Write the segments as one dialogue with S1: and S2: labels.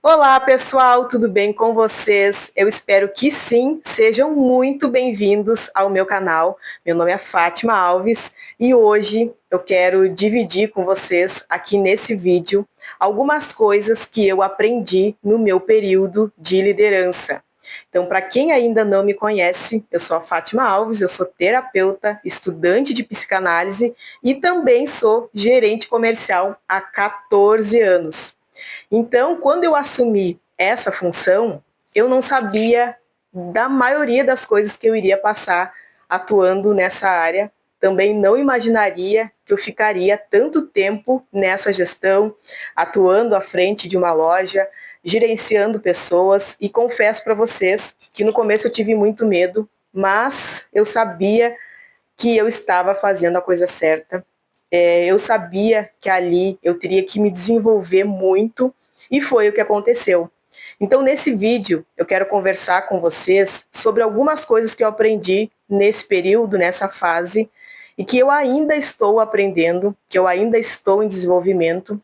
S1: Olá, pessoal, tudo bem com vocês? Eu espero que sim, sejam muito bem-vindos ao meu canal. Meu nome é Fátima Alves e hoje eu quero dividir com vocês aqui nesse vídeo algumas coisas que eu aprendi no meu período de liderança. Então, para quem ainda não me conhece, eu sou a Fátima Alves, eu sou terapeuta, estudante de psicanálise e também sou gerente comercial há 14 anos. Então, quando eu assumi essa função, eu não sabia da maioria das coisas que eu iria passar atuando nessa área. Também não imaginaria que eu ficaria tanto tempo nessa gestão, atuando à frente de uma loja, gerenciando pessoas. E confesso para vocês que no começo eu tive muito medo, mas eu sabia que eu estava fazendo a coisa certa. Eu sabia que ali eu teria que me desenvolver muito e foi o que aconteceu. Então, nesse vídeo, eu quero conversar com vocês sobre algumas coisas que eu aprendi nesse período, nessa fase, e que eu ainda estou aprendendo, que eu ainda estou em desenvolvimento.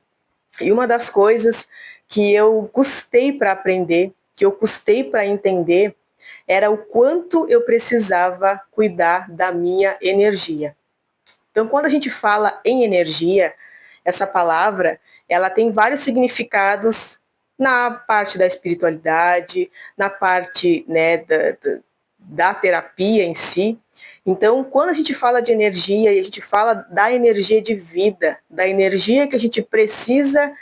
S1: E uma das coisas que eu custei para aprender, que eu custei para entender, era o quanto eu precisava cuidar da minha energia. Então, quando a gente fala em energia, essa palavra, ela tem vários significados na parte da espiritualidade, na parte, né, da terapia em si. Então, quando a gente fala de energia e a gente fala da energia de vida, da energia que a gente precisa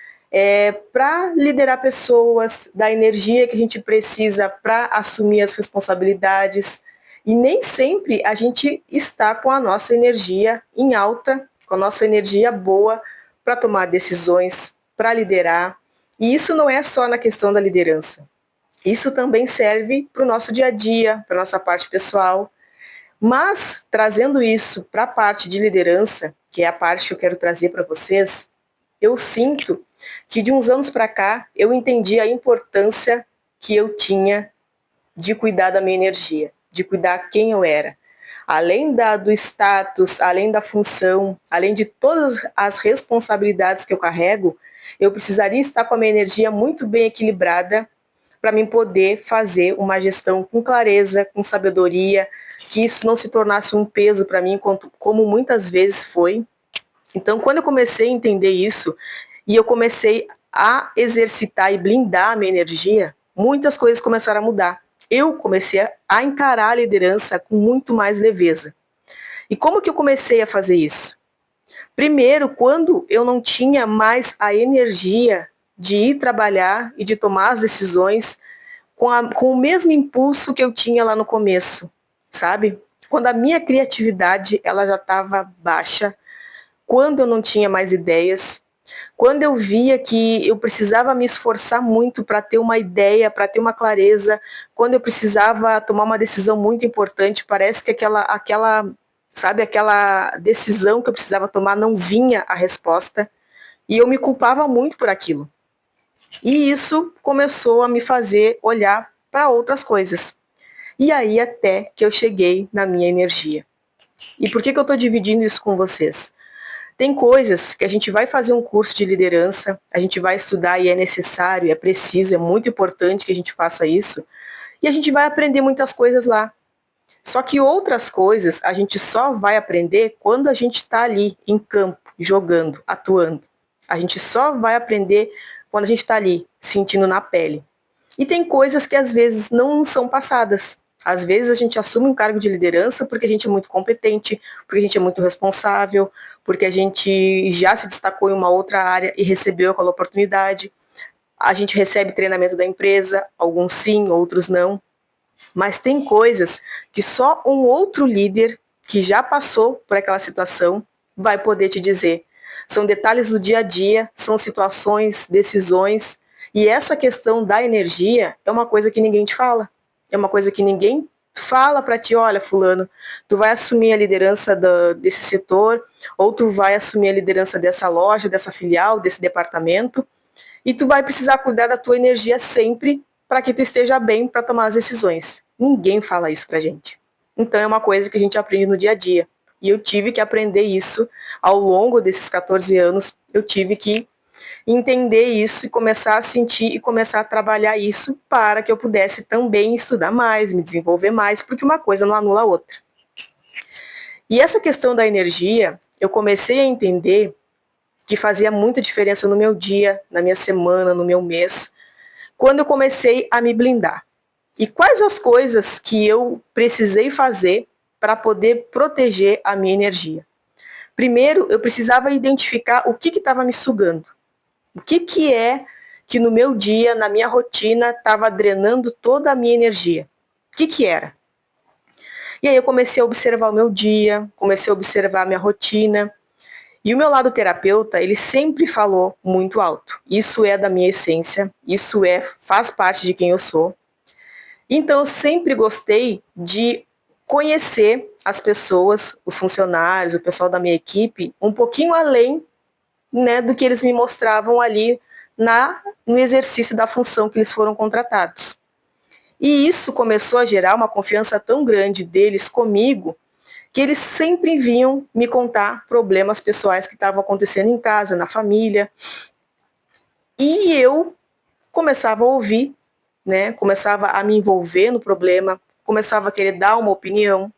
S1: para liderar pessoas, da energia que a gente precisa para assumir as responsabilidades, e nem sempre a gente está com a nossa energia em alta, com a nossa energia boa para tomar decisões, para liderar. E isso não é só na questão da liderança. Isso também serve para o nosso dia a dia, para a nossa parte pessoal. Mas, trazendo isso para a parte de liderança, que é a parte que eu quero trazer para vocês, eu sinto que de uns anos para cá eu entendi a importância que eu tinha de cuidar da minha energia, de cuidar quem eu era. Além do status, além da função, além de todas as responsabilidades que eu carrego, eu precisaria estar com a minha energia muito bem equilibrada para mim poder fazer uma gestão com clareza, com sabedoria, que isso não se tornasse um peso para mim, como muitas vezes foi. Então, quando eu comecei a entender isso, e eu comecei a exercitar e blindar a minha energia, muitas coisas começaram a mudar. Eu comecei a encarar a liderança com muito mais leveza. E como que eu comecei a fazer isso? Primeiro, quando eu não tinha mais a energia de ir trabalhar e de tomar as decisões com o mesmo impulso que eu tinha lá no começo, sabe? Quando a minha criatividade ela já estava baixa, quando eu não tinha mais ideias, quando eu via que eu precisava me esforçar muito para ter uma ideia, para ter uma clareza, quando eu precisava tomar uma decisão muito importante, parece que sabe, aquela decisão que eu precisava tomar não vinha a resposta, e eu me culpava muito por aquilo. E isso começou a me fazer olhar para outras coisas. E aí até que eu cheguei na minha energia. E por que eu estou dividindo isso com vocês? Tem coisas que a gente vai fazer um curso de liderança, a gente vai estudar e é necessário, é preciso, é muito importante que a gente faça isso, e a gente vai aprender muitas coisas lá. Só que outras coisas a gente só vai aprender quando a gente está ali, em campo, jogando, atuando. A gente só vai aprender quando a gente está ali, sentindo na pele. E tem coisas que às vezes não são passadas. Às vezes a gente assume um cargo de liderança porque a gente é muito competente, porque a gente é muito responsável, porque a gente já se destacou em uma outra área e recebeu aquela oportunidade. A gente recebe treinamento da empresa, alguns sim, outros não. Mas tem coisas que só um outro líder que já passou por aquela situação vai poder te dizer. São detalhes do dia a dia, são situações, decisões, e essa questão da energia é uma coisa que ninguém te fala. É uma coisa que ninguém fala para ti, olha, fulano, tu vai assumir a liderança desse setor, ou tu vai assumir a liderança dessa loja, dessa filial, desse departamento, e tu vai precisar cuidar da tua energia sempre para que tu esteja bem para tomar as decisões. Ninguém fala isso pra gente. Então é uma coisa que a gente aprende no dia a dia. E eu tive que aprender isso ao longo desses 14 anos. Eu tive que entender isso e começar a sentir e começar a trabalhar isso para que eu pudesse também estudar mais, me desenvolver mais, porque uma coisa não anula a outra. E essa questão da energia, eu comecei a entender que fazia muita diferença no meu dia, na minha semana, no meu mês, quando eu comecei a me blindar. E quais as coisas que eu precisei fazer para poder proteger a minha energia? Primeiro, eu precisava identificar o que estava me sugando. O que é que no meu dia, na minha rotina, estava drenando toda a minha energia? O que era? E aí eu comecei a observar o meu dia, comecei a observar a minha rotina. E o meu lado terapeuta, ele sempre falou muito alto. Isso é da minha essência, faz parte de quem eu sou. Então eu sempre gostei de conhecer as pessoas, os funcionários, o pessoal da minha equipe, um pouquinho além, né, do que eles me mostravam ali no exercício da função que eles foram contratados. E isso começou a gerar uma confiança tão grande deles comigo, que eles sempre vinham me contar problemas pessoais que estavam acontecendo em casa, na família. E eu começava a ouvir, né? Começava a me envolver no problema, começava a querer dar uma opinião.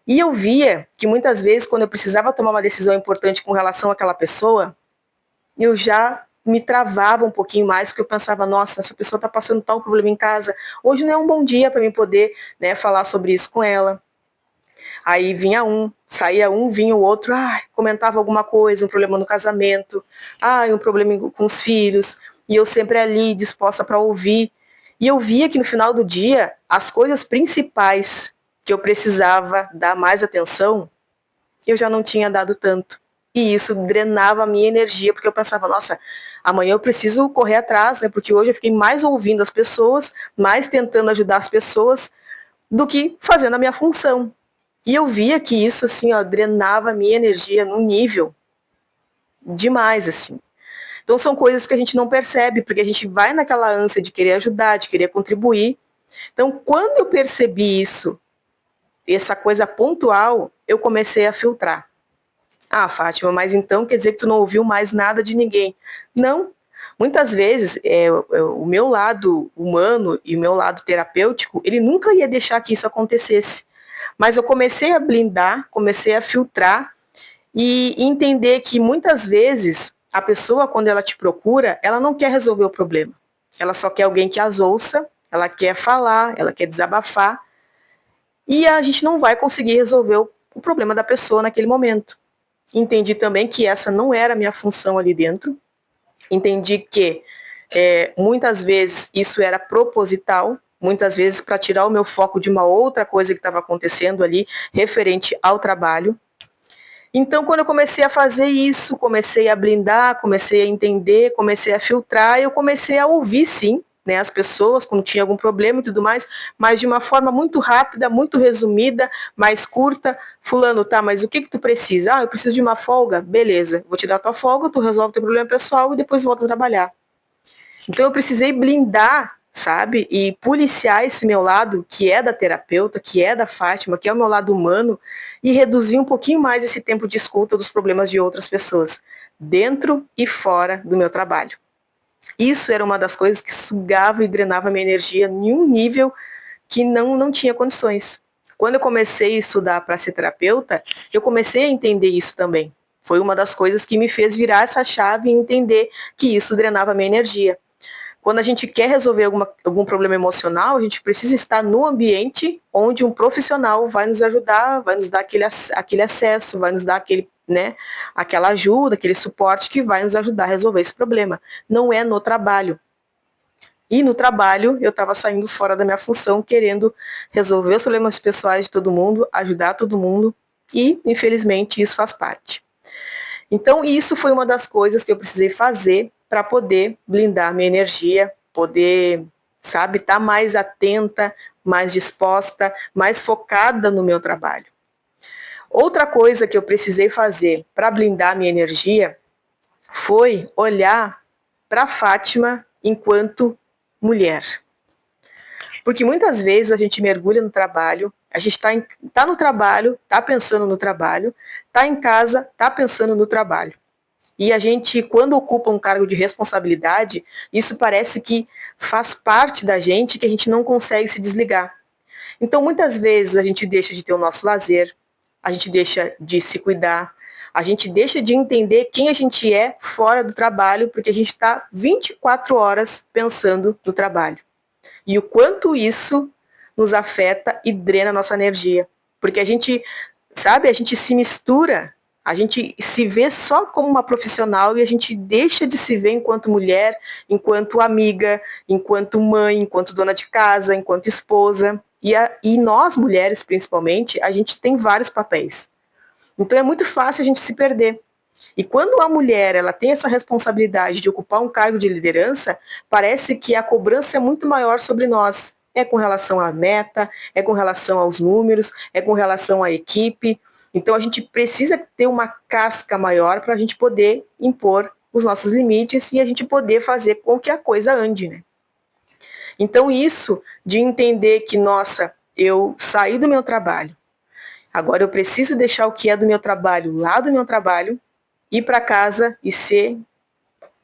S1: E eu via que muitas vezes, quando eu precisava tomar uma decisão importante com relação àquela pessoa, eu já me travava um pouquinho mais, porque eu pensava, nossa, essa pessoa está passando tal problema em casa, hoje não é um bom dia para mim poder, né, falar sobre isso com ela. Aí vinha um, saía um, vinha o outro, comentava alguma coisa, um problema no casamento, um problema com os filhos, e eu sempre ali, disposta para ouvir. E eu via que no final do dia, as coisas principais que eu precisava dar mais atenção, eu já não tinha dado tanto. E isso drenava a minha energia, porque eu pensava, nossa, amanhã eu preciso correr atrás, né? Porque hoje eu fiquei mais ouvindo as pessoas, mais tentando ajudar as pessoas, do que fazendo a minha função. E eu via que isso, assim, ó, drenava a minha energia num nível demais, assim. Então são coisas que a gente não percebe, porque a gente vai naquela ânsia de querer ajudar, de querer contribuir. Então, quando eu percebi isso, essa coisa pontual, eu comecei a filtrar. Fátima, mas então quer dizer que tu não ouviu mais nada de ninguém. Não. Muitas vezes, o meu lado humano e o meu lado terapêutico, ele nunca ia deixar que isso acontecesse. Mas eu comecei a blindar, comecei a filtrar e entender que muitas vezes a pessoa, quando ela te procura, ela não quer resolver o problema. Ela só quer alguém que as ouça, ela quer falar, ela quer desabafar. E a gente não vai conseguir resolver o problema da pessoa naquele momento. Entendi também que essa não era a minha função ali dentro. Entendi que muitas vezes isso era proposital, muitas vezes para tirar o meu foco de uma outra coisa que estava acontecendo ali, referente ao trabalho. Então, quando eu comecei a fazer isso, comecei a blindar, comecei a entender, comecei a filtrar, eu comecei a ouvir, sim, né, as pessoas quando tinha algum problema e tudo mais, mas de uma forma muito rápida, muito resumida, mais curta. Fulano, tá, mas o que tu precisa? Eu preciso de uma folga? Beleza, vou te dar a tua folga, tu resolve o teu problema pessoal e depois volta a trabalhar. Então eu precisei blindar, sabe, e policiar esse meu lado, que é da terapeuta, que é da Fátima, que é o meu lado humano, e reduzir um pouquinho mais esse tempo de escuta dos problemas de outras pessoas, dentro e fora do meu trabalho. Isso era uma das coisas que sugava e drenava minha energia em um nível que não tinha condições. Quando eu comecei a estudar para ser terapeuta, eu comecei a entender isso também. Foi uma das coisas que me fez virar essa chave e entender que isso drenava minha energia. Quando a gente quer resolver algum problema emocional, a gente precisa estar no ambiente onde um profissional vai nos ajudar, vai nos dar aquele acesso, vai nos dar aquela ajuda, aquele suporte que vai nos ajudar a resolver esse problema. Não é no trabalho. E no trabalho, eu estava saindo fora da minha função, querendo resolver os problemas pessoais de todo mundo, ajudar todo mundo, e, infelizmente, isso faz parte. Então, isso foi uma das coisas que eu precisei fazer para poder blindar minha energia, poder, sabe, estar mais atenta, mais disposta, mais focada no meu trabalho. Outra coisa que eu precisei fazer para blindar minha energia foi olhar para Fátima enquanto mulher. Porque muitas vezes a gente mergulha no trabalho, a gente tá no trabalho, tá pensando no trabalho, tá em casa, tá pensando no trabalho. E a gente, quando ocupa um cargo de responsabilidade, isso parece que faz parte da gente, que a gente não consegue se desligar. Então, muitas vezes a gente deixa de ter o nosso lazer, a gente deixa de se cuidar, a gente deixa de entender quem a gente é fora do trabalho, porque a gente está 24 horas pensando no trabalho. E o quanto isso nos afeta e drena a nossa energia. Porque a gente, sabe, a gente se mistura, a gente se vê só como uma profissional e a gente deixa de se ver enquanto mulher, enquanto amiga, enquanto mãe, enquanto dona de casa, enquanto esposa. E nós, mulheres, principalmente, a gente tem vários papéis. Então é muito fácil a gente se perder. E quando a mulher ela tem essa responsabilidade de ocupar um cargo de liderança, parece que a cobrança é muito maior sobre nós. É com relação à meta, é com relação aos números, é com relação à equipe. Então a gente precisa ter uma casca maior para a gente poder impor os nossos limites e a gente poder fazer com que a coisa ande, né? Então isso de entender que, nossa, eu saí do meu trabalho, agora eu preciso deixar o que é do meu trabalho lá do meu trabalho, ir para casa e ser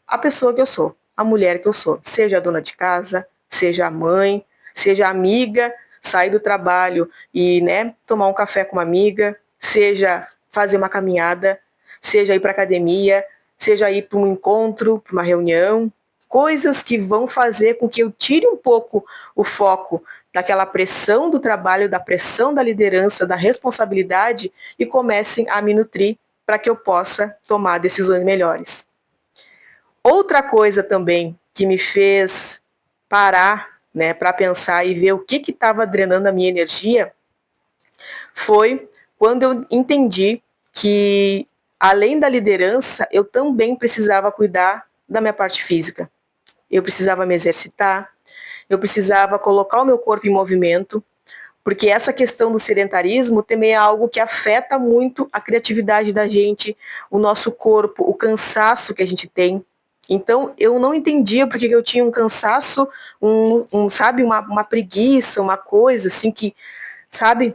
S1: a pessoa que eu sou, a mulher que eu sou, seja a dona de casa, seja a mãe, seja a amiga, sair do trabalho e, né, tomar um café com uma amiga, seja fazer uma caminhada, seja ir para academia, seja ir para um encontro, para uma reunião, coisas que vão fazer com que eu tire um pouco o foco daquela pressão do trabalho, da pressão da liderança, da responsabilidade e comecem a me nutrir para que eu possa tomar decisões melhores. Outra coisa também que me fez parar, né, para pensar e ver o que estava drenando a minha energia foi quando eu entendi que, além da liderança, eu também precisava cuidar da minha parte física. Eu precisava me exercitar, eu precisava colocar o meu corpo em movimento, porque essa questão do sedentarismo também é algo que afeta muito a criatividade da gente, o nosso corpo, o cansaço que a gente tem. Então, eu não entendia porque eu tinha um cansaço, sabe, uma preguiça, uma coisa assim que, sabe?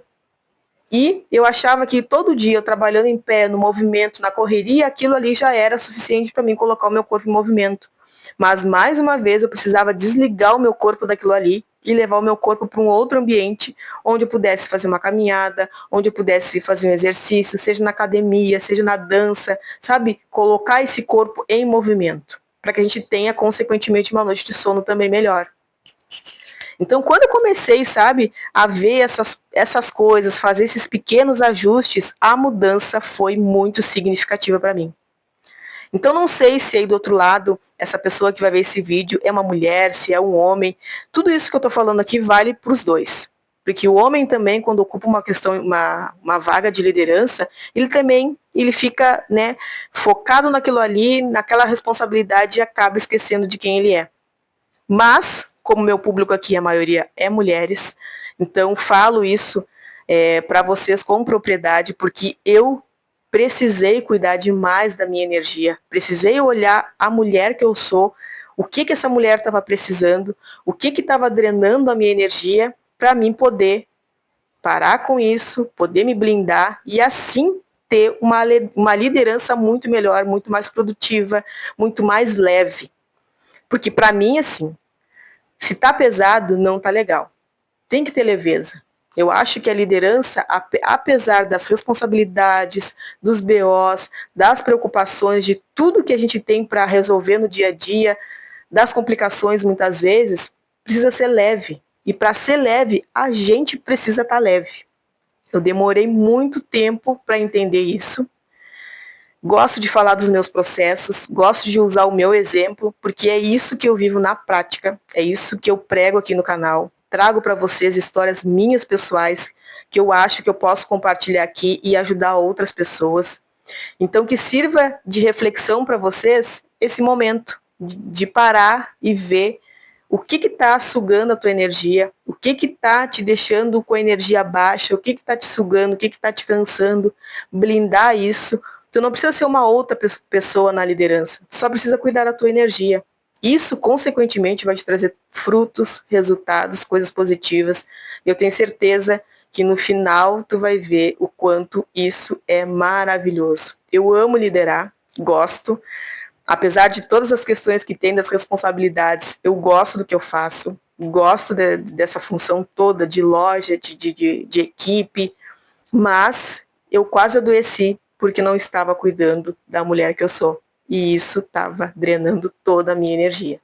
S1: E eu achava que todo dia eu trabalhando em pé, no movimento, na correria, aquilo ali já era suficiente para mim colocar o meu corpo em movimento. Mas, mais uma vez, eu precisava desligar o meu corpo daquilo ali e levar o meu corpo para um outro ambiente onde eu pudesse fazer uma caminhada, onde eu pudesse fazer um exercício, seja na academia, seja na dança, sabe? Colocar esse corpo em movimento, para que a gente tenha, consequentemente, uma noite de sono também melhor. Então, quando eu comecei, sabe, a ver essas coisas, fazer esses pequenos ajustes, a mudança foi muito significativa para mim. Então, não sei se aí do outro lado, essa pessoa que vai ver esse vídeo é uma mulher, se é um homem. Tudo isso que eu estou falando aqui vale para os dois. Porque o homem também, quando ocupa uma vaga de liderança, ele fica, né, focado naquilo ali, naquela responsabilidade e acaba esquecendo de quem ele é. Mas, como meu público aqui, a maioria é mulheres, então falo isso para vocês com propriedade, porque eu precisei cuidar demais da minha energia, precisei olhar a mulher que eu sou, o que essa mulher estava precisando, o que estava drenando a minha energia, para mim poder parar com isso, poder me blindar e assim ter uma liderança muito melhor, muito mais produtiva, muito mais leve. Porque para mim, assim, se tá pesado, não tá legal. Tem que ter leveza. Eu acho que a liderança, apesar das responsabilidades, dos BOs, das preocupações, de tudo que a gente tem para resolver no dia a dia, das complicações muitas vezes, precisa ser leve. E para ser leve, a gente precisa estar leve. Eu demorei muito tempo para entender isso. Gosto de falar dos meus processos, gosto de usar o meu exemplo, porque é isso que eu vivo na prática, é isso que eu prego aqui no canal. Trago para vocês histórias minhas pessoais, que eu acho que eu posso compartilhar aqui e ajudar outras pessoas. Então, que sirva de reflexão para vocês esse momento de parar e ver o que está sugando a tua energia, o que está te deixando com a energia baixa, o que está te sugando, o que está te cansando, blindar isso. Tu não precisa ser uma outra pessoa na liderança, tu só precisa cuidar da tua energia. Isso, consequentemente, vai te trazer frutos, resultados, coisas positivas. Eu tenho certeza que no final tu vai ver o quanto isso é maravilhoso. Eu amo liderar, gosto. Apesar de todas as questões que tem, das responsabilidades, eu gosto do que eu faço, gosto dessa função toda de loja, de equipe, mas eu quase adoeci porque não estava cuidando da mulher que eu sou. E isso estava drenando toda a minha energia.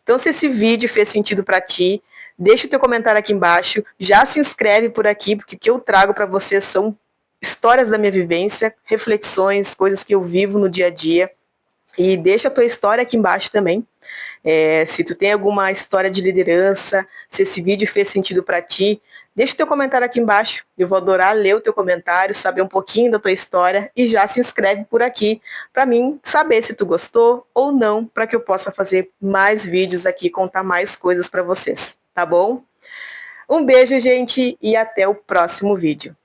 S1: Então, se esse vídeo fez sentido para ti, deixa o teu comentário aqui embaixo, já se inscreve por aqui, porque o que eu trago para vocês são histórias da minha vivência, reflexões, coisas que eu vivo no dia a dia. E deixa a tua história aqui embaixo também. Se tu tem alguma história de liderança, se esse vídeo fez sentido para ti, deixa o teu comentário aqui embaixo. Eu vou adorar ler o teu comentário, saber um pouquinho da tua história e já se inscreve por aqui para mim saber se tu gostou ou não, para que eu possa fazer mais vídeos aqui, contar mais coisas para vocês, tá bom? Um beijo, gente, e até o próximo vídeo.